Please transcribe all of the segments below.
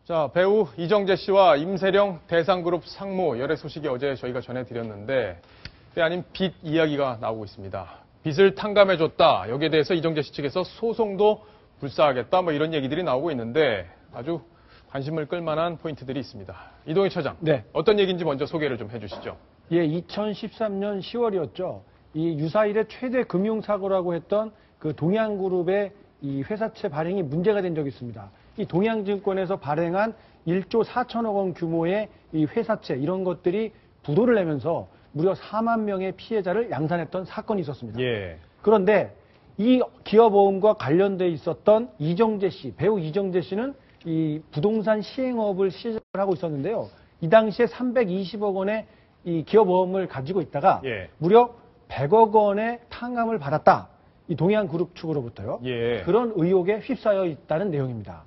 자, 배우 이정재 씨와 임세령 대상그룹 상무 열애 소식이 어제 저희가 전해드렸는데 때 아닌 빚 이야기가 나오고 있습니다. 빚을 탕감해줬다. 여기에 대해서 이정재 씨 측에서 소송도 불사하겠다. 뭐 이런 얘기들이 나오고 있는데 아주 관심을 끌만한 포인트들이 있습니다. 이동희 처장, 네. 어떤 얘기인지 먼저 소개를 좀 해주시죠. 예, 2013년 10월이었죠. 이 유사일의 최대 금융사고라고 했던 그 동양그룹의 이 회사채 발행이 문제가 된 적이 있습니다. 이 동양증권에서 발행한 1조 4천억 원 규모의 이 회사채 이런 것들이 부도를 내면서 무려 4만 명의 피해자를 양산했던 사건이 있었습니다. 예. 그런데 이 기업어음과 관련돼 있었던 이정재 씨, 배우 이정재 씨는 이 부동산 시행업을 시작을 하고 있었는데요. 이 당시에 320억 원의 이 기업어음을 가지고 있다가 예. 무려 100억 원의 탕감을 받았다. 이 동양그룹 측으로부터요. 예. 그런 의혹에 휩싸여 있다는 내용입니다.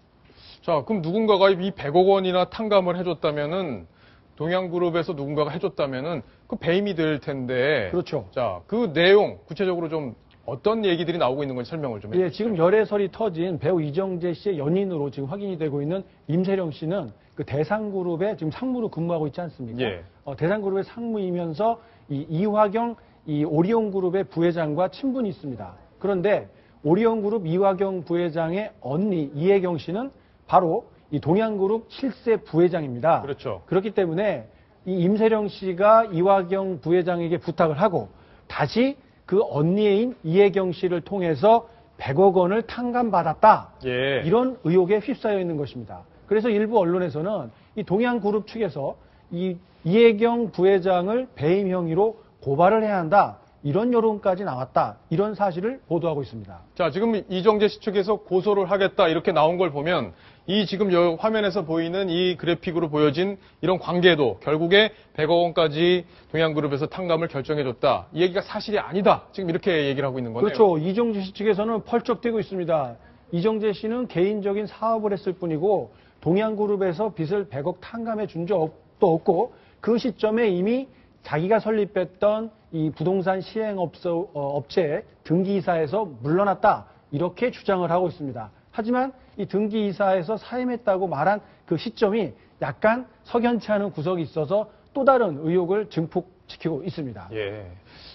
자, 그럼 누군가가 이 100억 원이나 탕감을 해줬다면은 동양그룹에서 누군가가 해줬다면은 그 배임이 될 텐데. 그렇죠. 자, 그 내용 구체적으로 좀 어떤 얘기들이 나오고 있는 건지 설명을 좀 해주세요. 예, 지금 열애설이 터진 배우 이정재 씨의 연인으로 지금 확인이 되고 있는 임세령 씨는 그 대상그룹에 지금 상무로 근무하고 있지 않습니까? 예. 대상그룹의 상무이면서 이 이화경 이 오리온그룹의 부회장과 친분이 있습니다. 그런데 오리온그룹 이화경 부회장의 언니 이혜경 씨는 바로 이 동양그룹 실세 부회장입니다. 그렇죠. 그렇기 때문에 이 임세령 씨가 이화경 부회장에게 부탁을 하고 다시 그 언니인 이혜경 씨를 통해서 100억 원을 탕감받았다. 예. 이런 의혹에 휩싸여 있는 것입니다. 그래서 일부 언론에서는 이 동양그룹 측에서 이 이혜경 부회장을 배임 혐의로 고발을 해야 한다. 이런 여론까지 나왔다. 이런 사실을 보도하고 있습니다. 자, 지금 이정재 씨 측에서 고소를 하겠다 이렇게 나온 걸 보면 이 지금 화면에서 보이는 이 그래픽으로 보여진 이런 관계도 결국에 100억 원까지 동양그룹에서 탕감을 결정해줬다. 이 얘기가 사실이 아니다. 지금 이렇게 얘기를 하고 있는 거네요. 그렇죠. 이정재 씨 측에서는 펄쩍 뛰고 있습니다. 이정재 씨는 개인적인 사업을 했을 뿐이고 동양그룹에서 빚을 100억 탕감해 준 적도 없고 그 시점에 이미 자기가 설립했던 이 부동산 시행업체 등기이사에서 물러났다. 이렇게 주장을 하고 있습니다. 하지만 이 등기이사에서 사임했다고 말한 그 시점이 약간 석연치 않은 구석이 있어서 또 다른 의혹을 증폭시키고 있습니다. 예.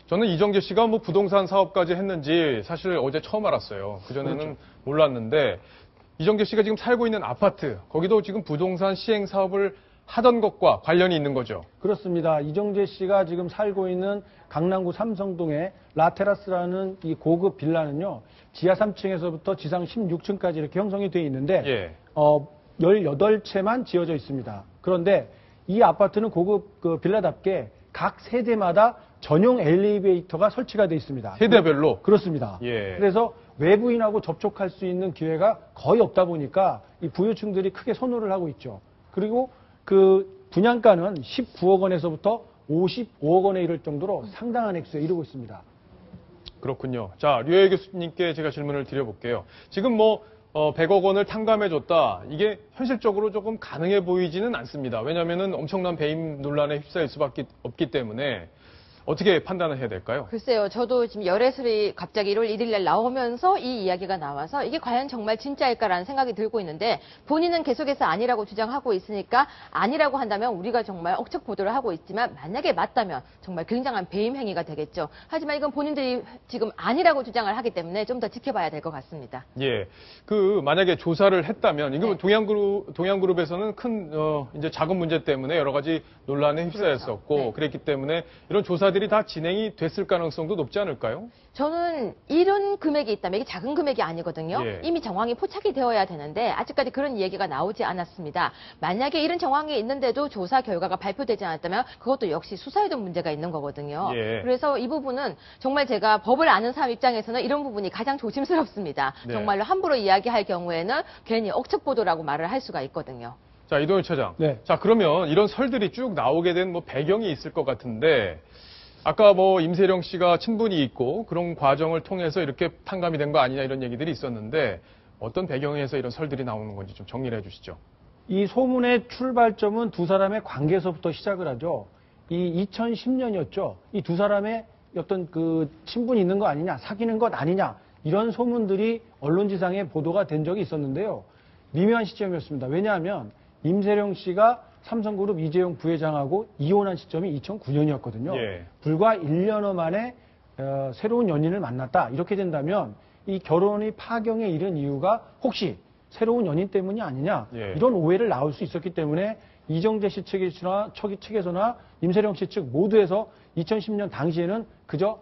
저는 이정재 씨가 뭐 부동산 사업까지 했는지 사실 어제 처음 알았어요. 그전에는 그렇죠. 몰랐는데 이정재 씨가 지금 살고 있는 아파트, 거기도 지금 부동산 시행 사업을 하던 것과 관련이 있는 거죠. 그렇습니다. 이정재 씨가 지금 살고 있는 강남구 삼성동의 라테라스라는 이 고급 빌라는요. 지하 3층에서부터 지상 16층까지 이렇게 형성이 되어 있는데 예. 18채만 지어져 있습니다. 그런데 이 아파트는 고급 그 빌라답게 각 세대마다 전용 엘리베이터가 설치가 되어 있습니다. 세대별로? 그렇습니다. 예. 그래서 외부인하고 접촉할 수 있는 기회가 거의 없다 보니까 이 부유층들이 크게 선호를 하고 있죠. 그리고 그 분양가는 19억 원에서부터 55억 원에 이를 정도로 상당한 액수에 이르고 있습니다. 그렇군요. 자, 류혜 교수님께 제가 질문을 드려볼게요. 지금 뭐 100억 원을 탕감해줬다. 이게 현실적으로 조금 가능해 보이지는 않습니다. 왜냐하면 엄청난 배임 논란에 휩싸일 수밖에 없기 때문에 어떻게 판단을 해야 될까요? 글쎄요. 저도 지금 열애설이 갑자기 1월 1일 날 나오면서 이 이야기가 나와서 이게 과연 정말 진짜일까라는 생각이 들고 있는데 본인은 계속해서 아니라고 주장하고 있으니까 아니라고 한다면 우리가 정말 억측 보도를 하고 있지만 만약에 맞다면 정말 굉장한 배임 행위가 되겠죠. 하지만 이건 본인들이 지금 아니라고 주장을 하기 때문에 좀 더 지켜봐야 될 것 같습니다. 예. 만약에 조사를 했다면, 이거 네. 동양그룹에서는 큰, 이제 자금 문제 때문에 여러 가지 논란에 휩싸였었고, 그렇죠. 네. 그랬기 때문에 이런 조사들이 다 진행이 됐을 가능성도 높지 않을까요? 저는 이런 금액이 있다면 이게 작은 금액이 아니거든요. 예. 이미 정황이 포착이 되어야 되는데 아직까지 그런 얘기가 나오지 않았습니다. 만약에 이런 정황이 있는데도 조사 결과가 발표되지 않았다면 그것도 역시 수사에도 문제가 있는 거거든요. 예. 그래서 이 부분은 정말 제가 법을 아는 사람 입장에서는 이런 부분이 가장 조심스럽습니다. 네. 정말로 함부로 이야기할 경우에는 괜히 억측 보도라고 말을 할 수가 있거든요. 자, 이동현 차장. 네. 자, 그러면 이런 설들이 쭉 나오게 된 뭐 배경이 있을 것 같은데, 아까 뭐 임세령 씨가 친분이 있고 그런 과정을 통해서 이렇게 탕감이 된 거 아니냐 이런 얘기들이 있었는데 어떤 배경에서 이런 설들이 나오는 건지 좀 정리를 해주시죠. 이 소문의 출발점은 두 사람의 관계에서부터 시작을 하죠. 이 2010년이었죠. 이 두 사람의 어떤 그 친분이 있는 거 아니냐, 사귀는 것 아니냐 이런 소문들이 언론지상에 보도가 된 적이 있었는데요. 미묘한 시점이었습니다. 왜냐하면 임세령 씨가 삼성그룹 이재용 부회장하고 이혼한 시점이 2009년이었거든요. 예. 불과 1년여 만에 새로운 연인을 만났다. 이렇게 된다면 이 결혼이 파경에 이른 이유가 혹시 새로운 연인 때문이 아니냐. 예. 이런 오해를 나올 수 있었기 때문에 이정재 씨 측에서나 임세령 씨 측 모두에서 2010년 당시에는 그저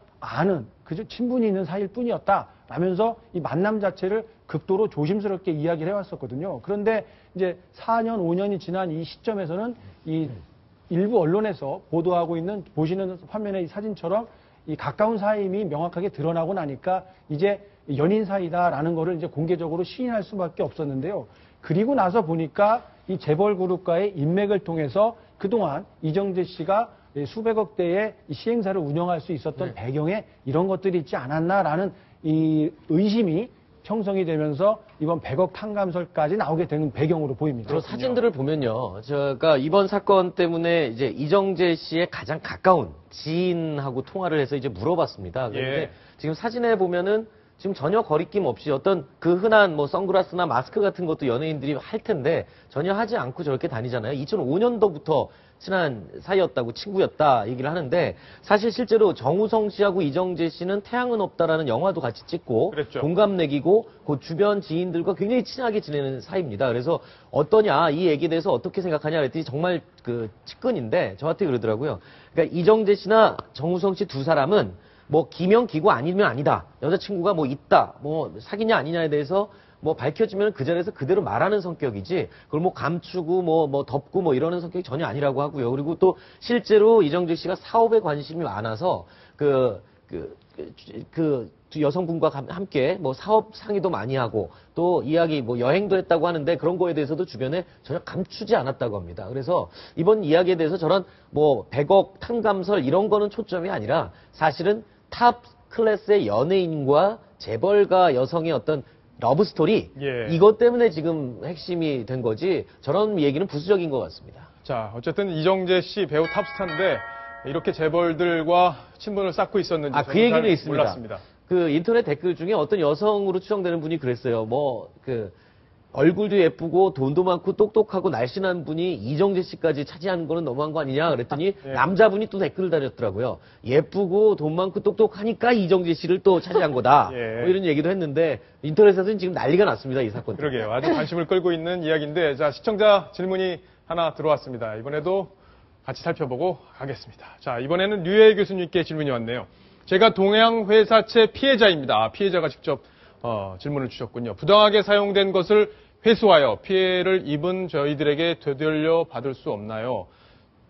친분이 있는 사이일 뿐이었다. 라면서 이 만남 자체를 극도로 조심스럽게 이야기를 해왔었거든요. 그런데 이제 4년, 5년이 지난 이 시점에서는 이 일부 언론에서 보도하고 있는 보시는 화면의 이 사진처럼 이 가까운 사이임이 명확하게 드러나고 나니까 이제 연인 사이다라는 거를 이제 공개적으로 시인할 수밖에 없었는데요. 그리고 나서 보니까 이 재벌 그룹과의 인맥을 통해서 그동안 이정재 씨가 수백억 대의 시행사를 운영할 수 있었던 배경에 이런 것들이 있지 않았나라는 이 의심이 형성이 되면서 이번 100억 탕감설까지 나오게 되는 배경으로 보입니다. 저 사진들을 보면요. 제가 이번 사건 때문에 이제 이정재 씨의 가장 가까운 지인하고 통화를 해서 이제 물어봤습니다. 그런데 예. 지금 사진에 보면은 지금 전혀 거리낌 없이 어떤 그 흔한 뭐 선글라스나 마스크 같은 것도 연예인들이 할 텐데 전혀 하지 않고 저렇게 다니잖아요. 2005년도부터 친한 사이였다고 친구였다 얘기를 하는데 사실 실제로 정우성 씨하고 이정재 씨는 태양은 없다라는 영화도 같이 찍고 그랬죠. 동갑내기고 그 주변 지인들과 굉장히 친하게 지내는 사이입니다. 그래서 어떠냐 이 얘기에 대해서 어떻게 생각하냐 그랬더니 정말 그 측근인데 저한테 그러더라고요. 그러니까 이정재 씨나 정우성 씨 두 사람은 뭐 기면 기고 아니면 아니다. 여자친구가 뭐 있다. 뭐 사귀냐 아니냐에 대해서 뭐 밝혀지면 그 자리에서 그대로 말하는 성격이지 그걸 뭐 감추고 뭐 덮고 뭐 이러는 성격이 전혀 아니라고 하고요. 그리고 또 실제로 이정재 씨가 사업에 관심이 많아서 그 두 여성분과 함께 뭐 사업 상의도 많이 하고 또 이야기 뭐 여행도 했다고 하는데 그런 거에 대해서도 주변에 전혀 감추지 않았다고 합니다. 그래서 이번 이야기에 대해서 저런 뭐 100억 탕감설 이런 거는 초점이 아니라 사실은 탑 클래스의 연예인과 재벌가 여성의 어떤 러브 스토리 예. 이것 때문에 지금 핵심이 된 거지 저런 얘기는 부수적인 것 같습니다. 자, 어쨌든 이정재 씨 배우 탑스타인데 이렇게 재벌들과 친분을 쌓고 있었는지 그 저는 얘기는 잘 있습니다. 몰랐습니다. 그 인터넷 댓글 중에 어떤 여성으로 추정되는 분이 그랬어요. 뭐 그 얼굴도 예쁘고 돈도 많고 똑똑하고 날씬한 분이 이정재 씨까지 차지하는 거는 너무한 거 아니냐 그랬더니 예. 남자분이 또 댓글을 달렸더라고요. 예쁘고 돈 많고 똑똑하니까 이정재 씨를 또 차지한 거다. 예. 뭐 이런 얘기도 했는데 인터넷에서는 지금 난리가 났습니다. 이 사건 때문에. 그러게요. 아주 관심을 끌고 있는 이야기인데, 자, 시청자 질문이 하나 들어왔습니다. 이번에도 같이 살펴보고 가겠습니다. 자, 이번에는 류혜 교수님께 질문이 왔네요. 제가 동양회사채 피해자입니다. 피해자가 직접 질문을 주셨군요. 부당하게 사용된 것을 회수하여 피해를 입은 저희들에게 되돌려 받을 수 없나요?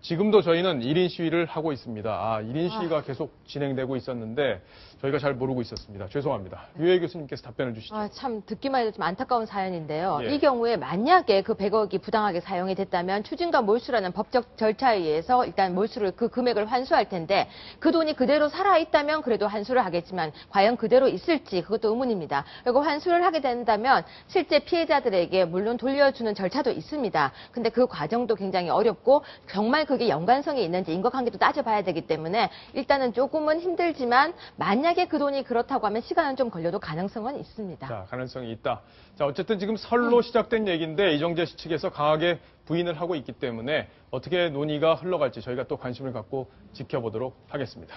지금도 저희는 1인 시위를 하고 있습니다. 1인 시위가 계속 진행되고 있었는데 저희가 잘 모르고 있었습니다. 죄송합니다. 류혜 교수님께서 답변을 주시죠. 참 듣기만 해도 좀 안타까운 사연인데요. 예. 이 경우에 만약에 그 100억이 부당하게 사용이 됐다면 추징과 몰수라는 법적 절차에 의해서 일단 몰수를 그 금액을 환수할 텐데 그 돈이 그대로 살아있다면 그래도 환수를 하겠지만 과연 그대로 있을지 그것도 의문입니다. 그리고 환수를 하게 된다면 실제 피해자들에게 물론 돌려주는 절차도 있습니다. 근데 그 과정도 굉장히 어렵고 정말 그게 연관성이 있는지 인과관계도 따져봐야 되기 때문에 일단은 조금은 힘들지만 만약에 그 돈이 그렇다고 하면 시간은 좀 걸려도 가능성은 있습니다. 자, 가능성이 있다. 자, 어쨌든 지금 설로 시작된 얘기인데 이정재 씨 측에서 강하게 부인을 하고 있기 때문에 어떻게 논의가 흘러갈지 저희가 또 관심을 갖고 지켜보도록 하겠습니다.